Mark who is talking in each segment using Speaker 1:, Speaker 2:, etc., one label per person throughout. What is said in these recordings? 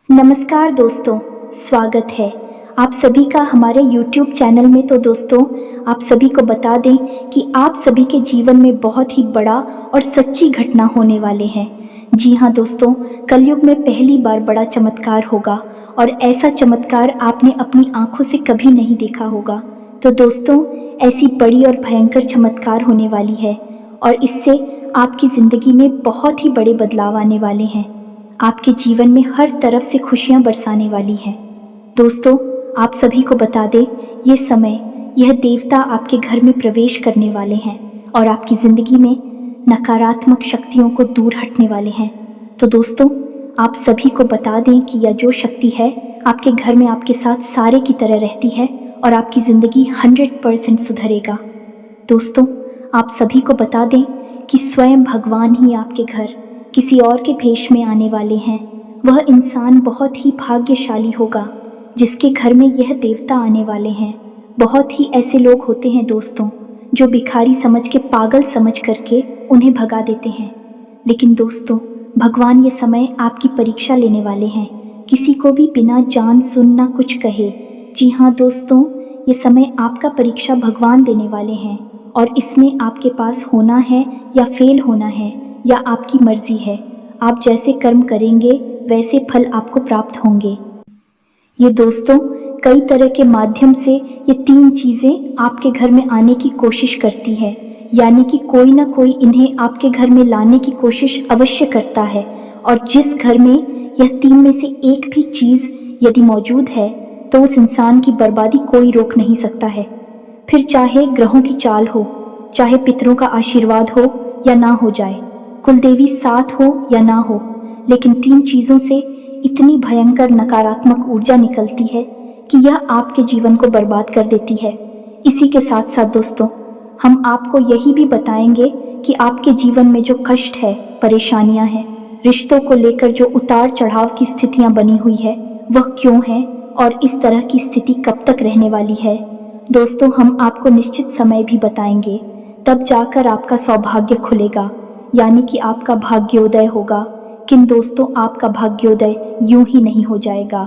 Speaker 1: नमस्कार दोस्तों, स्वागत है आप सभी का हमारे YouTube चैनल में। तो दोस्तों, आप सभी को बता दें कि आप सभी के जीवन में बहुत ही बड़ा और सच्ची घटना होने वाले हैं। जी हाँ दोस्तों, कलयुग में पहली बार बड़ा चमत्कार होगा और ऐसा चमत्कार आपने अपनी आंखों से कभी नहीं देखा होगा। तो दोस्तों, ऐसी बड़ी और भयंकर चमत्कार होने वाली है और इससे आपकी ज़िंदगी में बहुत ही बड़े बदलाव आने वाले हैं। आपके जीवन में हर तरफ से खुशियां बरसाने वाली है। दोस्तों, आप सभी को बता दें, ये समय यह देवता आपके घर में प्रवेश करने वाले हैं और आपकी जिंदगी में नकारात्मक शक्तियों को दूर हटने वाले हैं। तो दोस्तों, आप सभी को बता दें कि यह जो शक्ति है आपके घर में आपके साथ सारे की तरह रहती है और आपकी जिंदगी 100% सुधरेगा। दोस्तों, आप सभी को बता दें कि स्वयं भगवान ही आपके घर किसी और के भेष में आने वाले हैं। वह इंसान बहुत ही भाग्यशाली होगा जिसके घर में यह देवता आने वाले हैं। बहुत ही ऐसे लोग होते हैं दोस्तों, जो भिखारी समझ के, पागल समझ करके उन्हें भगा देते हैं। लेकिन दोस्तों, भगवान ये समय आपकी परीक्षा लेने वाले हैं, किसी को भी बिना जान सुन ना कुछ कहे। जी हाँ दोस्तों, ये समय आपका परीक्षा भगवान देने वाले हैं और इसमें आपके पास होना है या फेल होना है या आपकी मर्जी है। आप जैसे कर्म करेंगे वैसे फल आपको प्राप्त होंगे। ये दोस्तों, कई तरह के माध्यम से ये तीन चीजें आपके घर में आने की कोशिश करती है, यानी कि कोई ना कोई इन्हें आपके घर में लाने की कोशिश अवश्य करता है। और जिस घर में यह तीन में से एक भी चीज यदि मौजूद है तो उस इंसान की बर्बादी कोई रोक नहीं सकता है। फिर चाहे ग्रहों की चाल हो, चाहे पितरों का आशीर्वाद हो या ना हो जाए, कुलदेवी साथ हो या ना हो, लेकिन तीन चीजों से इतनी भयंकर नकारात्मक ऊर्जा निकलती है कि यह आपके जीवन को बर्बाद कर देती है। इसी के साथ साथ दोस्तों, हम आपको यही भी बताएंगे कि आपके जीवन में जो कष्ट है, परेशानियां हैं, रिश्तों को लेकर जो उतार चढ़ाव की स्थितियां बनी हुई है, वह क्यों है और इस तरह की स्थिति कब तक रहने वाली है। दोस्तों, हम आपको निश्चित समय भी बताएंगे, तब जाकर आपका सौभाग्य खुलेगा, यानी कि आपका भाग्योदय होगा। किन दोस्तों, आपका भाग्योदय यूं ही नहीं हो जाएगा।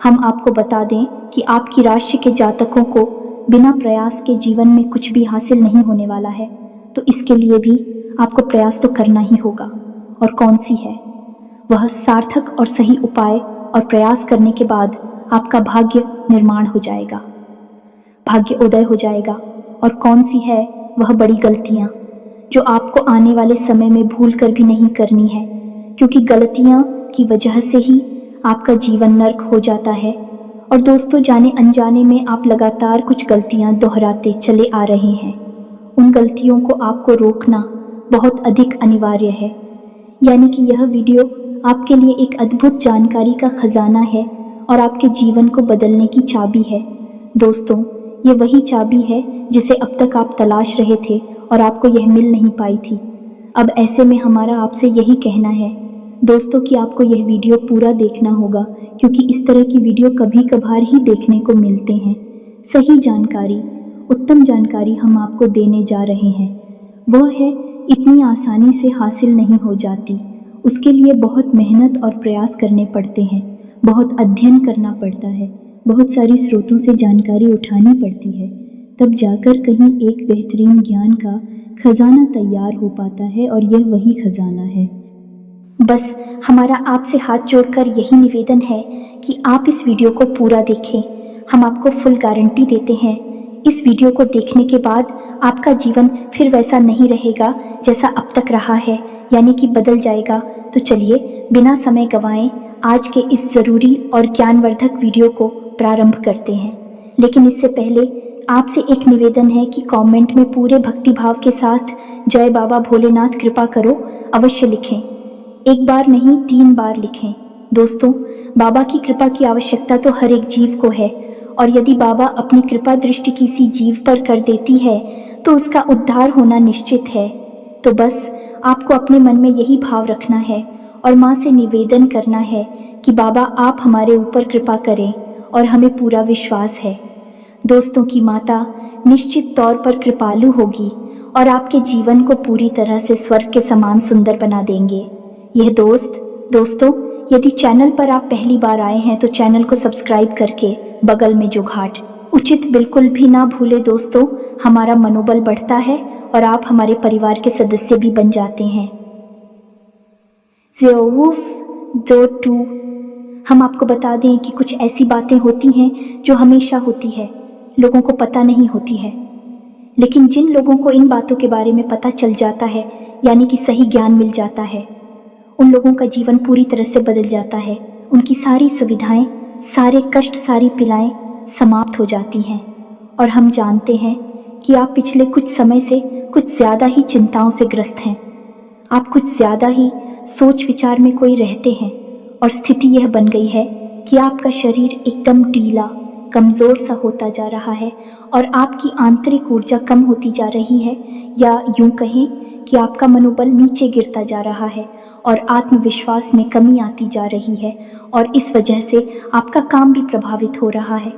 Speaker 1: हम आपको बता दें कि आपकी राशि के जातकों को बिना प्रयास के जीवन में कुछ भी हासिल नहीं होने वाला है। तो इसके लिए भी आपको प्रयास तो करना ही होगा। और कौन सी है वह सार्थक और सही उपाय, और प्रयास करने के बाद आपका भाग्य निर्माण हो जाएगा, भाग्योदय हो जाएगा। और कौन सी है वह बड़ी गलतियां जो आपको आने वाले समय में भूल कर भी नहीं करनी है, क्योंकि गलतियां की वजह से ही आपका जीवन नर्क हो जाता है। और दोस्तों, जाने अनजाने में आप लगातार कुछ गलतियां दोहराते चले आ रहे हैं। उन गलतियों को आपको रोकना बहुत अधिक अनिवार्य है। यानी कि यह वीडियो आपके लिए एक अद्भुत जानकारी का खजाना है और आपके जीवन को बदलने की चाबी है। दोस्तों, ये वही चाबी है जिसे अब तक आप तलाश रहे थे और आपको यह मिल नहीं पाई थी। अब ऐसे में हमारा आपसे यही कहना है दोस्तों कि आपको यह वीडियो पूरा देखना होगा, क्योंकि इस तरह की वीडियो कभी कभार ही देखने को मिलते हैं। सही जानकारी, उत्तम जानकारी हम आपको देने जा रहे हैं। वह है इतनी आसानी से हासिल नहीं हो जाती, उसके लिए बहुत मेहनत और प्रयास करने पड़ते हैं, बहुत अध्ययन करना पड़ता है, बहुत सारी स्रोतों से जानकारी उठानी पड़ती है, तब जाकर कहीं एक बेहतरीन ज्ञान का खजाना तैयार हो पाता है। और यह वही खजाना है। बस हमारा आपसे हाथ जोड़कर यही निवेदन है कि आप इस वीडियो को पूरा देखें। हम आपको फुल गारंटी देते हैं, इस वीडियो को देखने के बाद आपका जीवन फिर वैसा नहीं रहेगा जैसा अब तक रहा है, यानी कि बदल जाएगा। तो चलिए बिना समय गंवाए आज के इस जरूरी और ज्ञानवर्धक वीडियो को प्रारंभ करते हैं। लेकिन इससे पहले आपसे एक निवेदन है कि कमेंट में पूरे भक्तिभाव के साथ जय बाबा भोलेनाथ कृपा करो अवश्य लिखें। एक बार नहीं, 3 बार लिखें। दोस्तों, बाबा की कृपा की आवश्यकता तो हर एक जीव को है, और यदि बाबा अपनी कृपा दृष्टि किसी जीव पर कर देती है तो उसका उद्धार होना निश्चित है। तो बस आपको अपने मन में यही भाव रखना है और माँ से निवेदन करना है कि बाबा आप हमारे ऊपर कृपा करें, और हमें पूरा विश्वास है दोस्तों की माता निश्चित तौर पर कृपालु होगी और आपके जीवन को पूरी तरह से स्वर्ग के समान सुंदर बना देंगे। यह दोस्तों, यदि चैनल पर आप पहली बार आए हैं तो चैनल को सब्सक्राइब करके बगल में जो घाट उचित बिल्कुल भी ना भूले दोस्तों। हमारा मनोबल बढ़ता है और आप हमारे परिवार के सदस्य भी बन जाते हैं। दो हम आपको बता दें कि कुछ ऐसी बातें होती हैं जो हमेशा होती है, लोगों को पता नहीं होती है, लेकिन जिन लोगों को इन बातों के बारे में पता चल जाता है, यानी कि सही ज्ञान मिल जाता है, उन लोगों का जीवन पूरी तरह से बदल जाता है। उनकी सारी सुविधाएं, सारे कष्ट, सारी पीड़ाएं समाप्त हो जाती हैं। और हम जानते हैं कि आप पिछले कुछ समय से कुछ ज्यादा ही चिंताओं से ग्रस्त हैं। आप कुछ ज्यादा ही सोच विचार में कोई रहते हैं और स्थिति यह बन गई है कि आपका शरीर एकदम ढीला, कमजोर सा होता जा रहा है और आपकी आंतरिक ऊर्जा कम होती जा रही है, या यूं कहें कि आपका मनोबल नीचे गिरता जा रहा है और आत्मविश्वास में कमी आती जा रही है और इस वजह से आपका काम भी प्रभावित हो रहा है।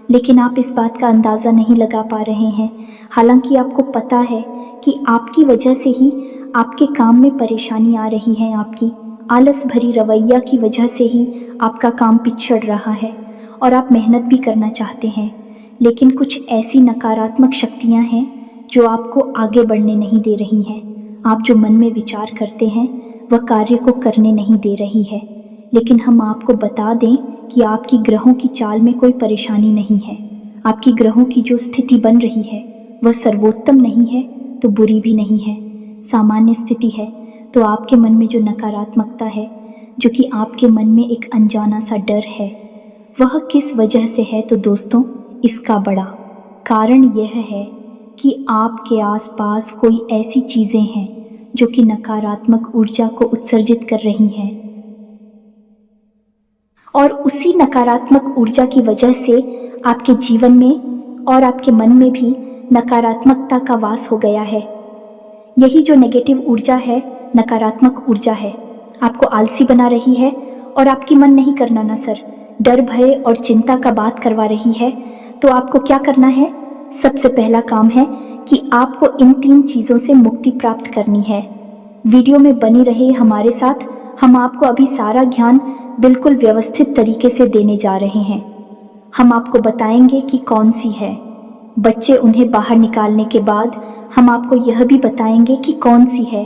Speaker 1: लेकिन आप इस बात का अंदाजा नहीं लगा पा रहे हैं, हालांकि आपको पता है कि आपकी वजह से ही आपके काम में परेशानी आ रही है। आपकी आलस भरी रवैया की वजह से ही आपका काम पिछड़ रहा है और आप मेहनत भी करना चाहते हैं, लेकिन कुछ ऐसी नकारात्मक शक्तियां हैं जो आपको आगे बढ़ने नहीं दे रही हैं। आप जो मन में विचार करते हैं वह कार्य को करने नहीं दे रही है। लेकिन हम आपको बता दें कि आपकी ग्रहों की चाल में कोई परेशानी नहीं है। आपकी ग्रहों की जो स्थिति बन रही है वह सर्वोत्तम नहीं है तो बुरी भी नहीं है, सामान्य स्थिति है। तो आपके मन में जो नकारात्मकता है, जो कि आपके मन में एक अनजाना सा डर है, वह किस वजह से है? तो दोस्तों, इसका बड़ा कारण यह है कि आपके आसपास कोई ऐसी चीजें हैं जो कि नकारात्मक ऊर्जा को उत्सर्जित कर रही हैं और उसी नकारात्मक ऊर्जा की वजह से आपके जीवन में और आपके मन में भी नकारात्मकता का वास हो गया है। यही जो नेगेटिव ऊर्जा है, नकारात्मक ऊर्जा है, आपको आलसी बना रही है और आपकी मन नहीं करना ना सर, डर, भय और चिंता का बात करवा रही है। तो आपको क्या करना है? सबसे पहला काम है कि आपको इन 3 चीजों से मुक्ति प्राप्त करनी है। वीडियो में बने रहे हमारे साथ, हम आपको अभी सारा ज्ञान बिल्कुल व्यवस्थित तरीके से देने जा रहे हैं। हम आपको बताएंगे कि कौन सी है। बच्चे उन्हें बाहर निकालने के बाद हम आपको यह भी बताएंगे कि कौन सी है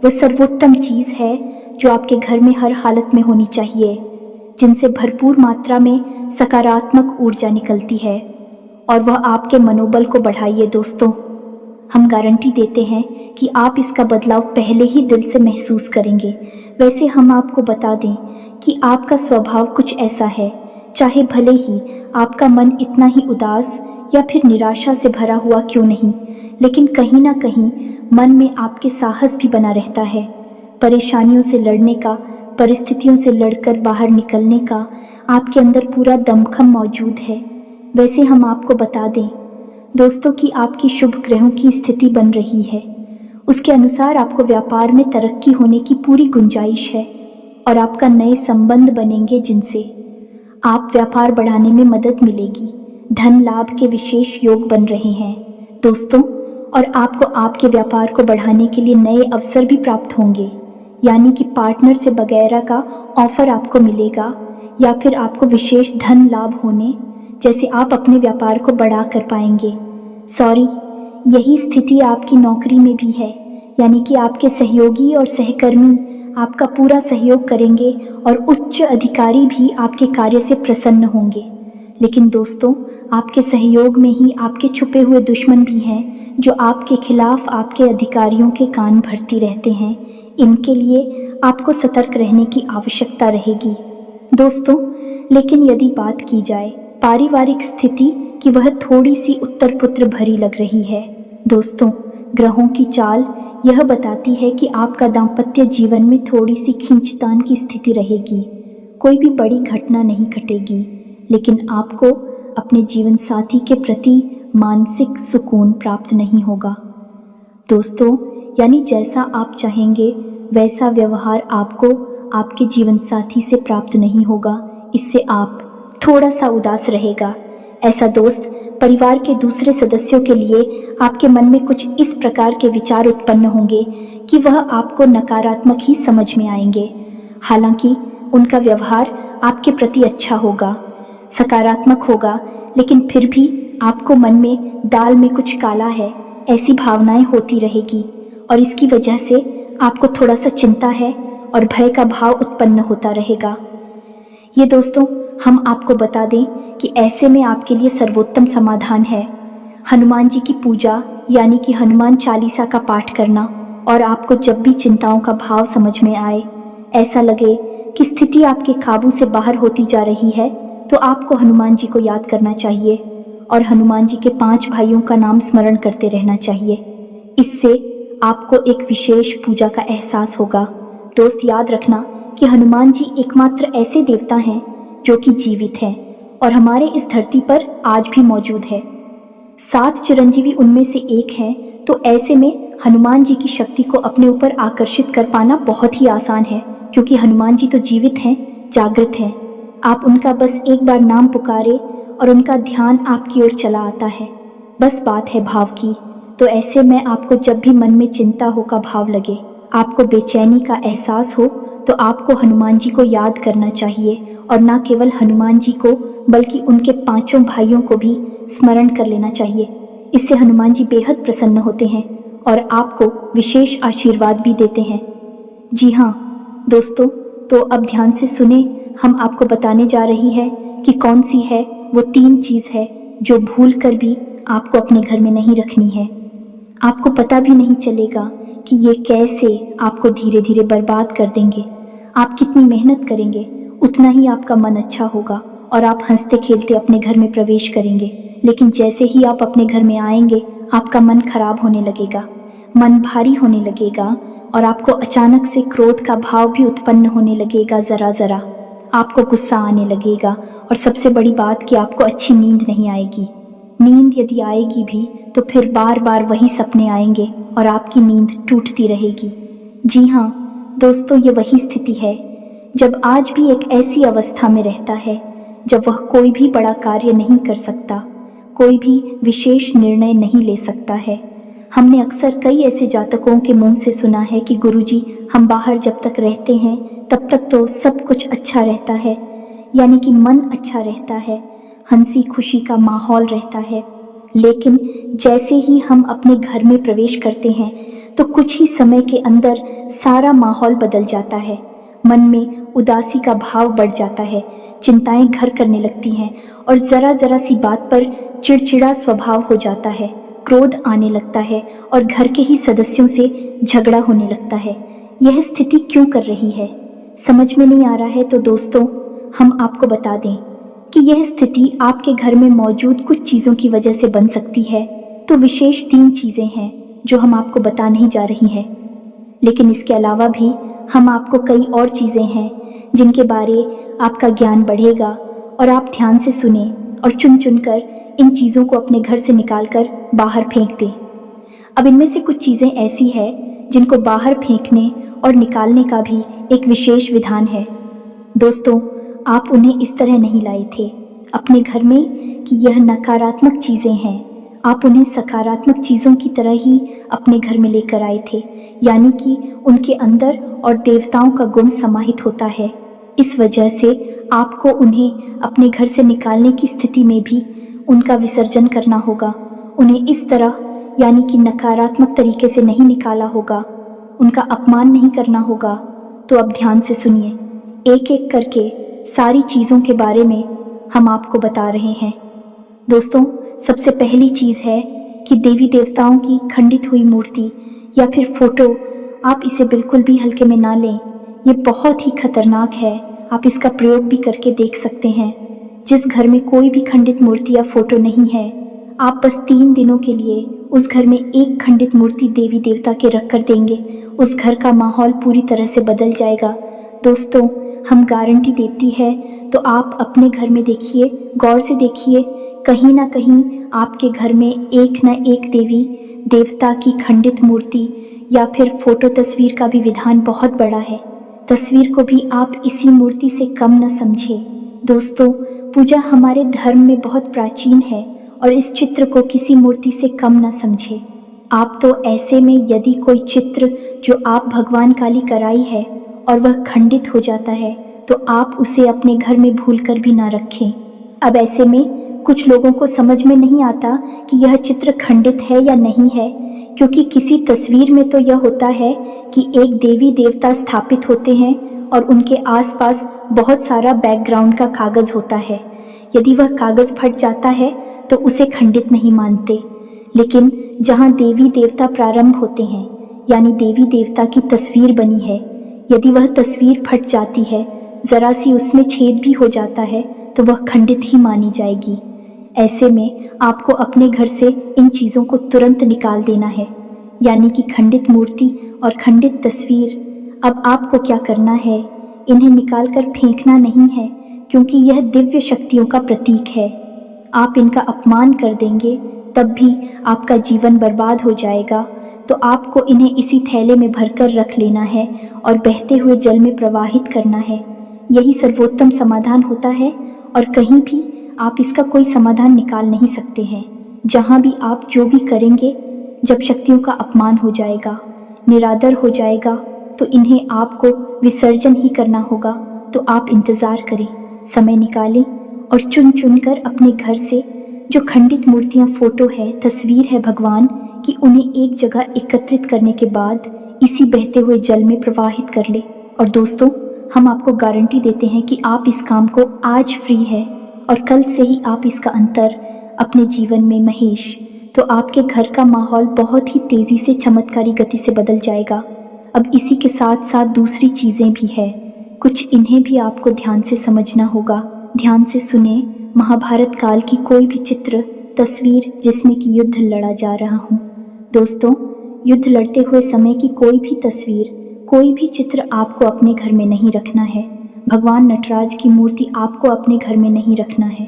Speaker 1: वह सर्वोत्तम चीज है जो आपके घर में हर हालत में होनी चाहिए, जिनसे भरपूर मात्रा में सकारात्मक ऊर्जा निकलती है और वह आपके मनोबल को बढ़ाइए। दोस्तों, हम गारंटी देते हैं कि आप इसका बदलाव पहले ही दिल से महसूस करेंगे। वैसे हम आपको बता दें कि आपका स्वभाव कुछ ऐसा है, चाहे भले ही आपका मन इतना ही उदास या फिर निराशा से भरा हुआ क्यों नहीं, लेकिन कहीं ना कहीं मन में आपके साहस भी बना रहता है। परेशानियों से लड़ने का, परिस्थितियों से लड़कर बाहर निकलने का आपके अंदर पूरा दमखम मौजूद है। वैसे हम आपको बता दें दोस्तों कि आपकी शुभ ग्रहों की स्थिति बन रही है, उसके अनुसार आपको व्यापार में तरक्की होने की पूरी गुंजाइश है और आपका नए संबंध बनेंगे जिनसे आप व्यापार बढ़ाने में मदद मिलेगी। धन लाभ के विशेष योग बन रहे हैं दोस्तों, और आपको आपके व्यापार को बढ़ाने के लिए नए अवसर भी प्राप्त होंगे, यानी कि पार्टनर से वगैरह का ऑफर आपको मिलेगा या फिर आपको विशेष धन लाभ होने जैसे आप अपने व्यापार को बढ़ा कर पाएंगे। यही स्थिति आपकी नौकरी में भी है, यानी कि आपके सहयोगी और सहकर्मी आपका पूरा सहयोग करेंगे और उच्च अधिकारी भी आपके कार्य से प्रसन्न होंगे। लेकिन दोस्तों, आपके सहयोग में ही आपके छुपे हुए दुश्मन भी हैं जो आपके खिलाफ आपके अधिकारियों के कान भरती रहते हैं। इनके लिए आपको सतर्क रहने की आवश्यकता रहेगी दोस्तों। लेकिन यदि बात की जाए पारिवारिक स्थिति की, वह थोड़ी सी उत्तर पुत्र भरी लग रही है दोस्तों। ग्रहों की चाल यह बताती है कि आपका दाम्पत्य जीवन में थोड़ी सी खींचतान की स्थिति रहेगी। कोई भी बड़ी घटना नहीं घटेगी, लेकिन आपको अपने जीवन साथी के प्रति मानसिक सुकून प्राप्त नहीं होगा दोस्तों। यानी जैसा आप चाहेंगे वैसा व्यवहार आपको आपके जीवन साथी से प्राप्त नहीं होगा। इससे आप थोड़ा सा उदास रहेगा। ऐसा दोस्त परिवार के दूसरे सदस्यों के लिए आपके मन में कुछ इस प्रकार के विचार उत्पन्न होंगे कि वह आपको नकारात्मक ही समझ में आएंगे। हालांकि उनका व्यवहार आपके प्रति अच्छा होगा, सकारात्मक होगा, लेकिन फिर भी आपको मन में दाल में कुछ काला है ऐसी भावनाएं होती रहेगी और इसकी वजह से आपको थोड़ा सा चिंता है और भय का भाव उत्पन्न होता रहेगा। ये दोस्तों, हम आपको बता दें कि ऐसे में आपके लिए सर्वोत्तम समाधान है हनुमान जी की पूजा, यानी कि हनुमान चालीसा का पाठ करना। और आपको जब भी चिंताओं का भाव समझ में आए, ऐसा लगे कि स्थिति आपके काबू से बाहर होती जा रही है, तो आपको हनुमान जी को याद करना चाहिए और हनुमान जी के 5 भाइयों का नाम स्मरण करते रहना चाहिए। इससे आपको एक विशेष पूजा का एहसास होगा। दोस्त, याद रखना कि हनुमान जी एकमात्र ऐसे देवता हैं जो कि जीवित हैं और हमारे इस धरती पर आज भी मौजूद है। 7 चिरंजीवी उनमें से एक हैं, तो ऐसे में हनुमान जी की शक्ति को अपने ऊपर आकर्षित कर पाना बहुत ही आसान है, क्योंकि हनुमान जी तो जीवित हैं, जागृत हैं। आप उनका बस एक बार नाम पुकारे और उनका ध्यान आपकी ओर चला आता है। बस बात है भाव की। तो ऐसे में आपको जब भी मन में चिंता हो का भाव लगे, आपको बेचैनी का एहसास हो, तो आपको हनुमान जी को याद करना चाहिए और न केवल हनुमान जी को बल्कि उनके 5 भाइयों को भी स्मरण कर लेना चाहिए। इससे हनुमान जी बेहद प्रसन्न होते हैं और आपको विशेष आशीर्वाद भी देते हैं। जी हाँ दोस्तों, तो अब ध्यान से सुने, हम आपको बताने जा रही है कि कौन सी है वो 3 चीज है जो भूल कर भी आपको अपने घर में नहीं रखनी है। आपको पता भी नहीं चलेगा कि ये कैसे आपको धीरे धीरे बर्बाद कर देंगे। आप कितनी मेहनत करेंगे उतना ही आपका मन अच्छा होगा और आप हंसते खेलते अपने घर में प्रवेश करेंगे, लेकिन जैसे ही आप अपने घर में आएंगे आपका मन खराब होने लगेगा, मन भारी होने लगेगा और आपको अचानक से क्रोध का भाव भी उत्पन्न होने लगेगा। जरा जरा आपको गुस्सा आने लगेगा और सबसे बड़ी बात कि आपको अच्छी नींद नहीं आएगी। नींद यदि आएगी भी तो फिर बार बार वही सपने आएंगे और आपकी नींद टूटती रहेगी। जी हाँ दोस्तों, ये वही स्थिति है जब आज भी एक ऐसी अवस्था में रहता है जब वह कोई भी बड़ा कार्य नहीं कर सकता, कोई भी विशेष निर्णय नहीं ले सकता है। हमने अक्सर कई ऐसे जातकों के मुंह से सुना है कि गुरुजी, हम बाहर जब तक रहते हैं तब तक तो सब कुछ अच्छा रहता है, यानी कि मन अच्छा रहता है, हंसी खुशी का माहौल रहता है, लेकिन जैसे ही हम अपने घर में प्रवेश करते हैं तो कुछ ही समय के अंदर सारा माहौल बदल जाता है। मन में उदासी का भाव बढ़ जाता है, चिंताएं घर करने लगती हैं और जरा जरा सी बात पर चिड़चिड़ा स्वभाव हो जाता है, क्रोध आने लगता है और घर के ही सदस्यों से झगड़ा होने लगता है। यह स्थिति क्यों कर रही है, समझ में नहीं आ रहा है? तो दोस्तों, हम आपको बता दें कि यह स्थिति आपके घर में मौजूद कुछ चीजों की वजह से बन सकती है। तो विशेष 3 चीजें हैं जो हम आपको बता नहीं जा रही हैं, लेकिन इसके अलावा भी हम आपको कई और चीजें हैं जिनके बारे आपका ज्ञान बढ़ेगा और आप ध्यान से सुने और चुन चुन कर इन चीजों को अपने घर से निकालकर बाहर फेंक दें। अब इनमें से कुछ चीजें ऐसी है जिनको बाहर फेंकने और निकालने का भी एक विशेष विधान है। दोस्तों, आप उन्हें इस तरह नहीं लाए थे अपने घर में कि यह नकारात्मक चीजें हैं, आप उन्हें सकारात्मक चीजों की तरह ही अपने घर में लेकर आए थे, यानी कि उनके अंदर और देवताओं का गुण समाहित होता है। इस वजह से आपको उन्हें अपने घर से निकालने की स्थिति में भी उनका विसर्जन करना होगा। उन्हें इस तरह यानी कि नकारात्मक तरीके से नहीं निकाला होगा, उनका अपमान नहीं करना होगा। तो अब ध्यान से सुनिए, एक एक करके सारी चीजों के बारे में हम आपको बता रहे हैं। दोस्तों, सबसे पहली चीज है कि देवी देवताओं की खंडित हुई मूर्ति या फिर फोटो, आप इसे बिल्कुल भी हल्के में ना लें। ये बहुत ही खतरनाक है, आप इसका प्रयोग भी करके देख सकते हैं। जिस घर में कोई भी खंडित मूर्ति या फोटो नहीं है, आप बस 3 दिनों के लिए उस घर में एक खंडित मूर्ति देवी देवता के रख कर देंगे, उस घर का माहौल पूरी तरह से बदल जाएगा। दोस्तों, हम गारंटी देती है, तो आप अपने घर में देखिए, गौर से देखिए, कहीं ना कहीं आपके घर में एक न एक देवी देवता की खंडित मूर्ति या फिर फोटो तस्वीर का भी विधान बहुत बड़ा है। तस्वीर को भी आप इसी मूर्ति से कम न समझे। दोस्तों, पूजा हमारे धर्म में बहुत प्राचीन है और इस चित्र को किसी मूर्ति से कम न समझे। आप तो ऐसे में यदि कोई चित्र जो आप भगवान काली कराई है और वह खंडित हो जाता है, तो आप उसे अपने घर में भूलकर भी ना रखें। अब ऐसे में कुछ लोगों को समझ में नहीं आता कि यह चित्र खंडित है या नहीं है, क्योंकि किसी तस्वीर में तो यह होता है कि एक देवी देवता स्थापित होते हैं और उनके आसपास बहुत सारा बैकग्राउंड का कागज होता है। यदि वह कागज फट जाता है तो उसे खंडित नहीं मानते, लेकिन जहाँ देवी देवता प्रारंभ होते हैं, यानी देवी देवता की तस्वीर बनी है, यदि वह तस्वीर फट जाती है, जरा सी उसमें छेद भी हो जाता है, तो वह खंडित ही मानी जाएगी। ऐसे में आपको अपने घर से इन चीजों को तुरंत निकाल देना है, यानी कि खंडित मूर्ति और खंडित तस्वीर। अब आपको क्या करना है, इन्हें निकालकर फेंकना नहीं है, क्योंकि यह दिव्य शक्तियों का प्रतीक है। आप इनका अपमान कर देंगे तब भी आपका जीवन बर्बाद हो जाएगा। तो आपको इन्हें इसी थैले में भरकर रख लेना है और बहते हुए जल में प्रवाहित करना है। यही सर्वोत्तम समाधान होता है और कहीं भी आप इसका कोई समाधान निकाल नहीं सकते हैं। जहां भी आप जो भी करेंगे, जब शक्तियों का अपमान हो जाएगा, निरादर हो जाएगा, तो इन्हें आपको विसर्जन ही करना होगा। तो आप इंतजार करें, समय निकालें और चुन चुन कर अपने घर से जो खंडित मूर्तियां, फोटो है, तस्वीर है भगवान की, उन्हें एक जगह एकत्रित करने के बाद इसी बहते हुए जल में प्रवाहित कर ले। और दोस्तों, हम आपको गारंटी देते हैं कि आप इस काम को आज फ्री है और कल से ही आप इसका अंतर अपने जीवन में महेश, तो आपके घर का माहौल बहुत ही तेजी से, चमत्कारी गति से बदल जाएगा। अब इसी के साथ साथ दूसरी चीजें भी है, कुछ इन्हें भी आपको ध्यान से समझना होगा। ध्यान से सुने। महाभारत काल की कोई भी चित्र, तस्वीर जिसमें कि युद्ध लड़ा जा रहा हो, दोस्तों, युद्ध लड़ते हुए समय की कोई भी तस्वीर, कोई भी चित्र आपको अपने घर में नहीं रखना है। भगवान नटराज की मूर्ति आपको अपने घर में नहीं रखना है।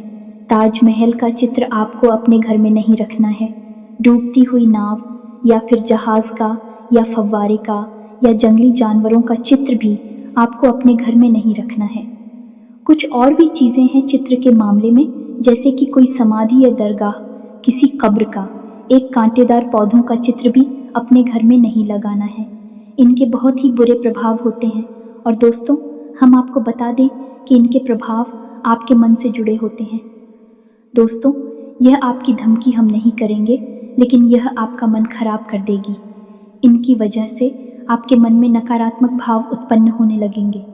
Speaker 1: ताजमहल का चित्र आपको अपने घर में नहीं रखना है। डूबती हुई नाव या फिर जहाज का या फव्वारे का या जंगली जानवरों का चित्र भी आपको अपने घर में नहीं रखना है। कुछ और भी चीजें हैं चित्र के मामले में, जैसे कि कोई समाधि या दरगाह, किसी कब्र का, एक कांटेदार पौधों का चित्र भी अपने घर में नहीं लगाना है। इनके बहुत ही बुरे प्रभाव होते हैं और दोस्तों, हम आपको बता दें कि इनके प्रभाव आपके मन से जुड़े होते हैं। दोस्तों, यह आपकी धमकी हम नहीं करेंगे, लेकिन यह आपका मन खराब कर देगी। इनकी वजह से आपके मन में नकारात्मक भाव उत्पन्न होने लगेंगे।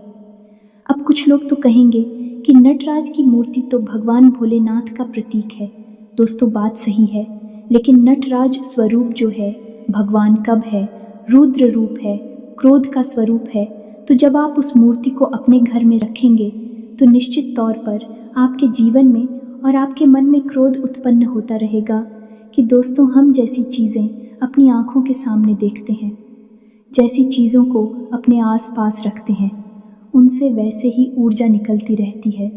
Speaker 1: अब कुछ लोग तो कहेंगे कि नटराज की मूर्ति तो भगवान भोलेनाथ का प्रतीक है। दोस्तों, बात सही है, लेकिन नटराज स्वरूप जो है, भगवान कब है, रुद्र रूप है, क्रोध का स्वरूप है। तो जब आप उस मूर्ति को अपने घर में रखेंगे तो निश्चित तौर पर आपके जीवन में और आपके मन में क्रोध उत्पन्न होता रहेगा कि दोस्तों, हम जैसी चीज़ें अपनी आंखों के सामने देखते हैं, जैसी चीज़ों को अपने आसपास रखते हैं, उनसे वैसे ही ऊर्जा निकलती रहती है।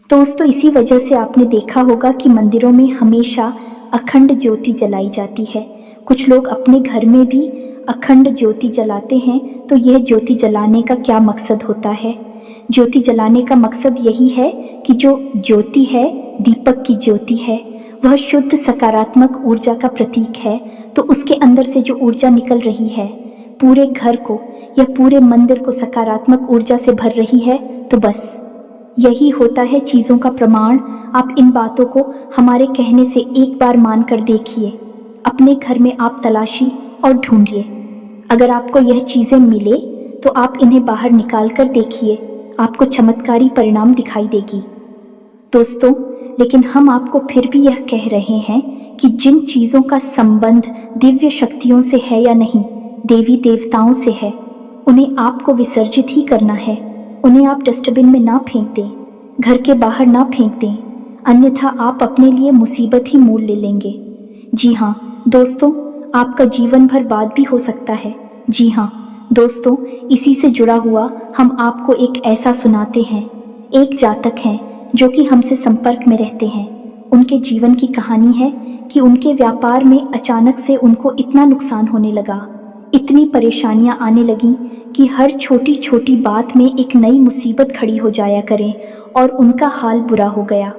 Speaker 1: दोस्तों, इसी वजह से आपने देखा होगा कि मंदिरों में हमेशा अखंड ज्योति जलाई जाती है। कुछ लोग अपने घर में भी अखंड ज्योति जलाते हैं। तो यह ज्योति जलाने का क्या मकसद होता है? ज्योति जलाने का मकसद यही है कि जो ज्योति है, दीपक की ज्योति है, वह शुद्ध सकारात्मक ऊर्जा का प्रतीक है। तो उसके अंदर से जो ऊर्जा निकल रही है, पूरे घर को या पूरे मंदिर को सकारात्मक ऊर्जा से भर रही है। तो बस यही होता है चीजों का प्रमाण। आप इन बातों को हमारे कहने से एक बार मानकर देखिए। अपने घर में आप तलाशी और ढूंढिए। अगर आपको यह चीजें मिले तो आप इन्हें बाहर निकाल कर देखिए, आपको चमत्कारी परिणाम दिखाई देगी। दोस्तों, लेकिन हम आपको फिर भी यह कह रहे हैं कि जिन चीजों का संबंध दिव्य शक्तियों से है या नहीं, देवी देवताओं से है, उन्हें आपको विसर्जित ही करना है। उन्हें आप डस्टबिन में ना फेंक दें, घर के बाहर ना फेंक दें, अन्यथा आप अपने लिए मुसीबत ही मोल ले लेंगे। जी हाँ दोस्तों, आपका जीवन बर्बाद भी हो सकता है। जी हाँ दोस्तों, इसी से जुड़ा हुआ हम आपको एक ऐसा सुनाते हैं। एक जातक हैं जो कि हमसे संपर्क में रहते हैं। उनके जीवन की कहानी है कि उनके व्यापार में अचानक से उनको इतना नुकसान होने लगा, इतनी परेशानियां आने लगी कि हर छोटी छोटी बात में एक नई मुसीबत खड़ी हो जाया करे और उनका हाल बुरा हो गया।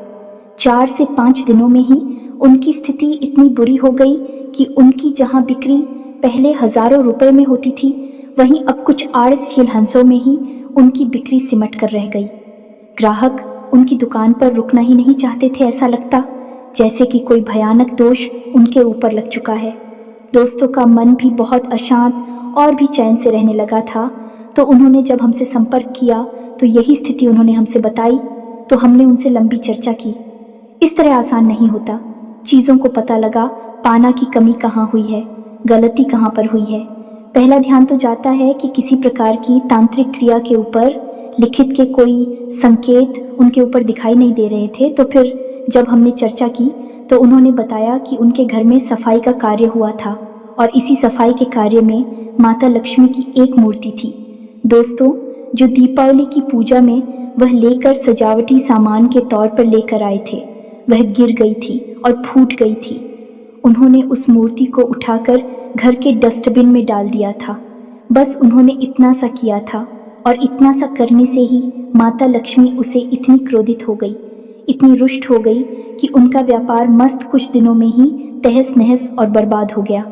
Speaker 1: 4 से 5 दिनों में ही उनकी स्थिति इतनी बुरी हो गई कि उनकी जहां बिक्री पहले हजारों रुपए में होती थी, वहीं अब कुछ आड़सील हंसों में ही उनकी बिक्री सिमट कर रह गई। ग्राहक उनकी दुकान पर रुकना ही नहीं चाहते थे। ऐसा लगता जैसे कि कोई भयानक दोष उनके ऊपर लग चुका है। दोस्तों का मन भी बहुत अशांत और भी चैन से रहने लगा था। तो उन्होंने जब हमसे संपर्क किया तो यही स्थिति उन्होंने हमसे बताई। तो हमने उनसे लंबी चर्चा की। इस तरह आसान नहीं होता। चीज़ों को पता लगा पाना की कमी कहाँ हुई है, गलती कहाँ पर हुई है। पहला ध्यान तो जाता है कि किसी प्रकार की तांत्रिक क्रिया के ऊपर लिखित के कोई संकेत उनके ऊपर दिखाई नहीं दे रहे थे। तो फिर जब हमने चर्चा की तो उन्होंने बताया कि उनके घर में सफाई का कार्य हुआ था और इसी सफाई के कार्य में माता लक्ष्मी की एक मूर्ति थी। दोस्तों, जो दीपावली की पूजा में वह लेकर सजावटी सामान के तौर पर लेकर आए थे, वह गिर गई थी और फूट गई थी। उन्होंने उस मूर्ति को उठाकर घर के डस्टबिन में डाल दिया था। बस उन्होंने इतना सा किया था और इतना सा करने से ही माता लक्ष्मी उसे इतनी क्रोधित हो गई, इतनी रुष्ट हो गई कि उनका व्यापार मस्त कुछ दिनों में ही तहस नहस और बर्बाद हो गया।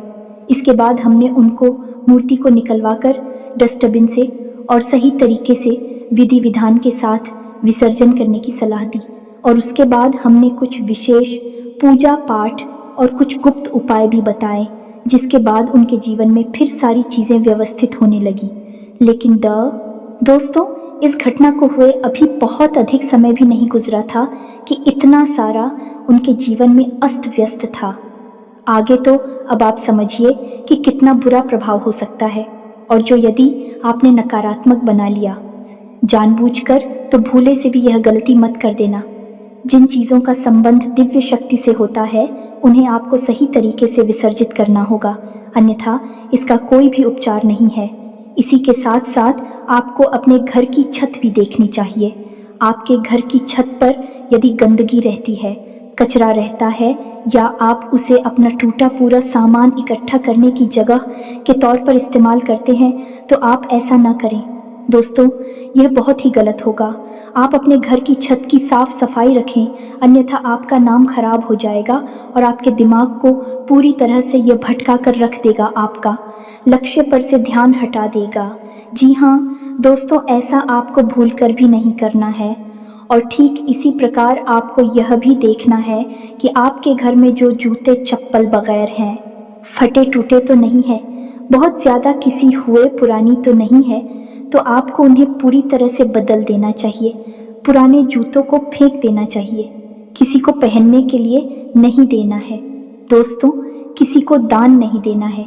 Speaker 1: इसके बाद हमने उनको मूर्ति को निकलवाकर डस्टबिन से और सही तरीके से विधि विधान के साथ विसर्जन करने की सलाह दी और उसके बाद हमने कुछ विशेष पूजा पाठ और कुछ गुप्त उपाय भी बताए, जिसके बाद उनके जीवन में फिर सारी चीजें व्यवस्थित होने लगी। लेकिन दोस्तों, इस घटना को हुए अभी बहुत अधिक समय भी नहीं गुजरा था कि इतना सारा उनके जीवन में अस्त व्यस्त था। आगे तो अब आप समझिए कि कितना बुरा प्रभाव हो सकता है। और जो यदि आपने नकारात्मक बना लिया जानबूझकर, तो भूले से भी यह गलती मत कर देना। जिन चीजों का संबंध दिव्य शक्ति से होता है उन्हें आपको सही तरीके से विसर्जित करना होगा, अन्यथा इसका कोई भी उपचार नहीं है। इसी के साथ साथ आपको अपने घर की छत भी देखनी चाहिए। आपके घर की छत पर यदि गंदगी रहती है, कचरा रहता है, या आप उसे अपना टूटा पूरा सामान इकट्ठा करने की जगह के तौर पर इस्तेमाल करते हैं, तो आप ऐसा ना करें। दोस्तों, यह बहुत ही गलत होगा। आप अपने घर की छत की साफ सफाई रखें, अन्यथा आपका नाम खराब हो जाएगा और आपके दिमाग को पूरी तरह से यह भटका कर रख देगा, आपका लक्ष्य पर से ध्यान हटा देगा। जी हाँ दोस्तों, ऐसा आपको भूल कर भी नहीं करना है। और ठीक इसी प्रकार आपको यह भी देखना है कि आपके घर में जो जूते चप्पल बगैर हैं, फटे टूटे तो नहीं है, बहुत ज्यादा किसी हुए पुरानी तो नहीं है, तो आपको उन्हें पूरी तरह से बदल देना चाहिए। पुराने जूतों को फेंक देना चाहिए, किसी को पहनने के लिए नहीं देना है। दोस्तों, किसी को दान नहीं देना है।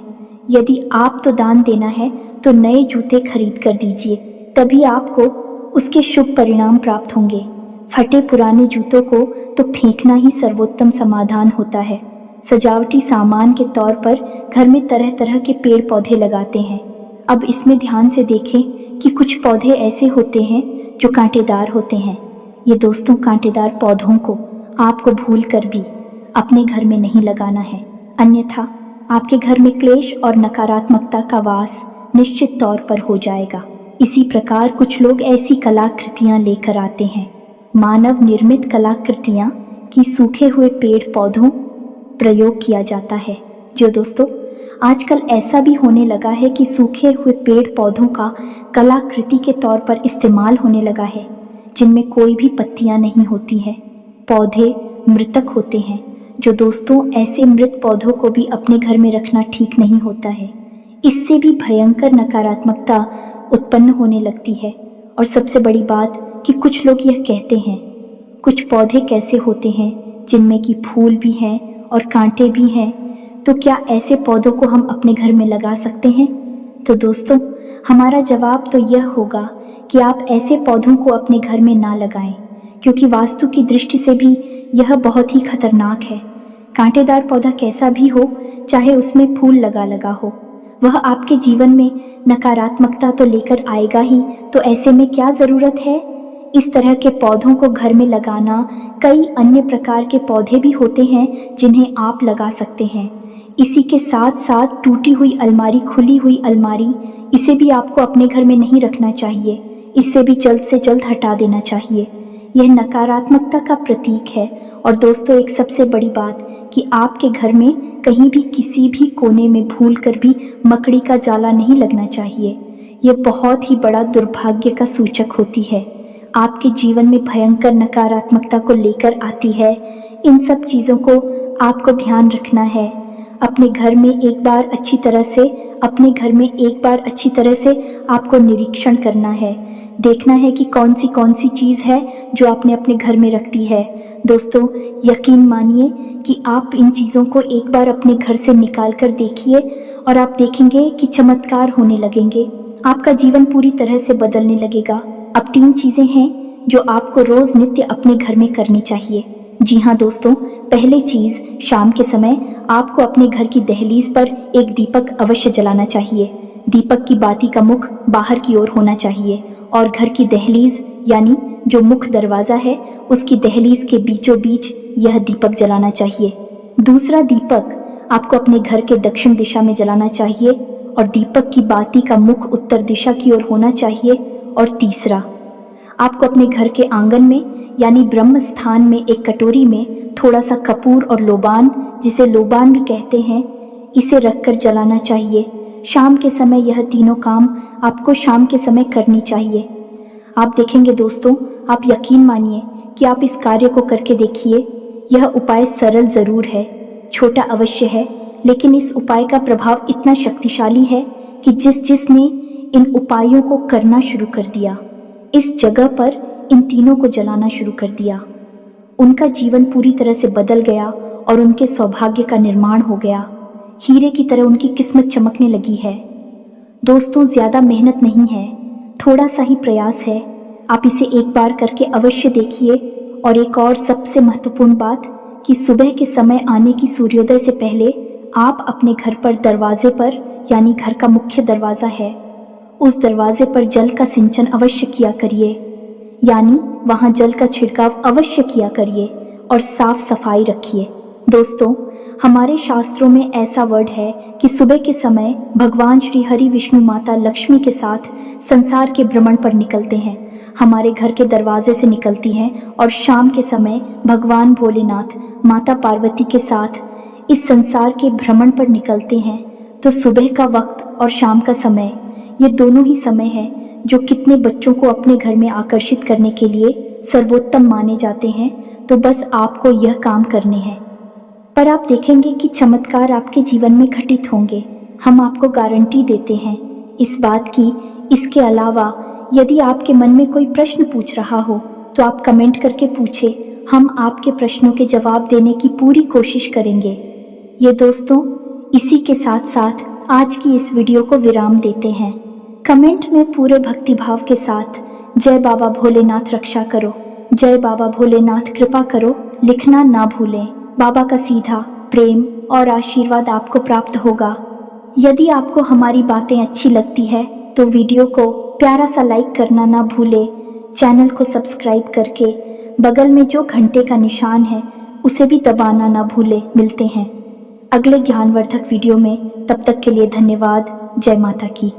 Speaker 1: यदि आप तो दान देना है तो नए जूते खरीद कर दीजिए, तभी आपको उसके शुभ परिणाम प्राप्त होंगे। फटे पुराने जूतों को तो फेंकना ही सर्वोत्तम समाधान होता है। सजावटी सामान के तौर पर घर में तरह तरह के पेड़ पौधे लगाते हैं। अब इसमें ध्यान से देखें कि कुछ पौधे ऐसे होते हैं जो कांटेदार होते हैं। ये दोस्तों, कांटेदार पौधों को आपको भूल कर भी अपने घर में नहीं लगाना है, अन्यथा आपके घर में क्लेश और नकारात्मकता का वास निश्चित तौर पर हो जाएगा। इसी प्रकार कुछ लोग ऐसी कलाकृतियां लेकर आते हैं, मानव निर्मित कलाकृतियां कि सूखे हुए पेड़ पौधों प्रयोग किया जाता है। जो दोस्तों, आजकल ऐसा भी होने लगा है कि सूखे हुए पेड़ पौधों का कलाकृति के तौर पर इस्तेमाल होने लगा है, जिनमें कोई भी पत्तियां नहीं होती हैं, पौधे मृतक होते हैं। जो दोस्तों, ऐसे मृत पौधों को भी अपने घर में रखना ठीक नहीं होता है। इससे भी भयंकर नकारात्मकता उत्पन्न होने लगती है। और सबसे बड़ी बात कि कुछ लोग यह कहते हैं, कुछ पौधे कैसे होते हैं जिनमें कि फूल भी हैं और कांटे भी हैं, तो क्या ऐसे पौधों को हम अपने घर में लगा सकते हैं? तो दोस्तों, हमारा जवाब तो यह होगा कि आप ऐसे पौधों को अपने घर में ना लगाएं, क्योंकि वास्तु की दृष्टि से भी यह बहुत ही खतरनाक है। कांटेदार पौधा कैसा भी हो, चाहे उसमें फूल लगा हो, वह आपके जीवन में नकारात्मकता तो लेकर आएगा ही। तो ऐसे में क्या जरूरत है इस तरह के पौधों को घर में लगाना? कई अन्य प्रकार के पौधे भी होते हैं जिन्हें आप लगा सकते हैं। इसी के साथ साथ टूटी हुई अलमारी, खुली हुई अलमारी, इसे भी आपको अपने घर में नहीं रखना चाहिए। इससे भी जल्द से जल्द हटा देना चाहिए। यह नकारात्मकता का प्रतीक है। और दोस्तों, एक सबसे बड़ी बात कि आपके घर में कहीं भी किसी भी कोने में भूल कर भी मकड़ी का जाला नहीं लगना चाहिए, ये बहुत ही बड़ा दुर्भाग्य का सूचक होती है। आपके जीवन में भयंकर नकारात्मकता को लेकर आती है। इन सब चीज़ों को आपको ध्यान रखना है। अपने घर में एक बार अच्छी तरह से आपको निरीक्षण करना है। देखना है कि कौन सी चीज़ है जो आपने अपने घर में रख दी है। दोस्तों, यकीन मानिए कि आप इन चीज़ों को एक बार अपने घर से निकाल कर देखिए और आप देखेंगे कि चमत्कार होने लगेंगे। आपका जीवन पूरी तरह से बदलने लगेगा। अब 3 चीज़ें हैं जो आपको रोज नित्य अपने घर में करनी चाहिए। जी हाँ दोस्तों, पहली चीज़, शाम के समय आपको अपने घर की दहलीज पर एक दीपक अवश्य जलाना चाहिए। दीपक की बाती का मुख बाहर की ओर होना चाहिए और घर की दहलीज यानी जो मुख्य दरवाजा है उसकी दहलीज के बीचों बीच यह दीपक जलाना चाहिए। दूसरा दीपक आपको अपने घर के दक्षिण दिशा में जलाना चाहिए और दीपक की बाती का मुख उत्तर दिशा की ओर होना चाहिए। और तीसरा, आपको अपने घर के आंगन में यानी ब्रह्म स्थान में एक कटोरी में थोड़ा सा कपूर और लोबान, जिसे लोबान भी कहते हैं, इसे रखकर जलाना चाहिए। शाम के समय यह तीनों काम आपको शाम के समय करनी चाहिए। आप देखेंगे दोस्तों, आप यकीन मानिए कि आप इस कार्य को करके देखिए। यह उपाय सरल जरूर है, छोटा अवश्य है, लेकिन इस उपाय का प्रभाव इतना शक्तिशाली है कि जिसने इन उपायों को करना शुरू कर दिया, इस जगह पर इन तीनों को जलाना शुरू कर दिया, उनका जीवन पूरी तरह से बदल गया और उनके सौभाग्य का निर्माण हो गया। हीरे की तरह उनकी किस्मत चमकने लगी है। दोस्तों, ज्यादा मेहनत नहीं है, थोड़ा सा ही प्रयास है। आप इसे एक बार करके अवश्य देखिए। और एक और सबसे महत्वपूर्ण बात कि सुबह के समय आने की सूर्योदय से पहले आप अपने घर पर दरवाजे पर यानी घर का मुख्य दरवाजा है, उस दरवाजे पर जल का सिंचन अवश्य किया करिए, यानी वहां जल का छिड़काव अवश्य किया करिए और साफ सफाई रखिए। दोस्तों, हमारे शास्त्रों में ऐसा वर्ड है कि सुबह के समय भगवान श्री हरि विष्णु माता लक्ष्मी के साथ संसार के भ्रमण पर निकलते हैं, हमारे घर के दरवाजे से निकलती हैं और शाम के समय भगवान भोलेनाथ माता पार्वती के साथ इस संसार के भ्रमण पर निकलते हैं। तो सुबह का वक्त और शाम का समय, ये दोनों ही समय है जो कितने बच्चों को अपने घर में आकर्षित करने के लिए सर्वोत्तम माने जाते हैं। तो बस आपको यह काम करने हैं, पर आप देखेंगे कि चमत्कार आपके जीवन में घटित होंगे। हम आपको गारंटी देते हैं इस बात की। इसके अलावा यदि आपके मन में कोई प्रश्न पूछ रहा हो तो आप कमेंट करके पूछे, हम आपके प्रश्नों के जवाब देने की पूरी कोशिश करेंगे। ये दोस्तों, इसी के साथ साथ आज की इस वीडियो को विराम देते हैं। कमेंट में पूरे भक्तिभाव के साथ जय बाबा भोलेनाथ रक्षा करो, जय बाबा भोलेनाथ कृपा करो लिखना ना भूलें। बाबा का सीधा प्रेम और आशीर्वाद आपको प्राप्त होगा। यदि आपको हमारी बातें अच्छी लगती है तो वीडियो को प्यारा सा लाइक करना ना भूले। चैनल को सब्सक्राइब करके बगल में जो घंटे का निशान है उसे भी दबाना ना भूले। मिलते हैं अगले ज्ञानवर्धक वीडियो में, तब तक के लिए धन्यवाद। जय माता की।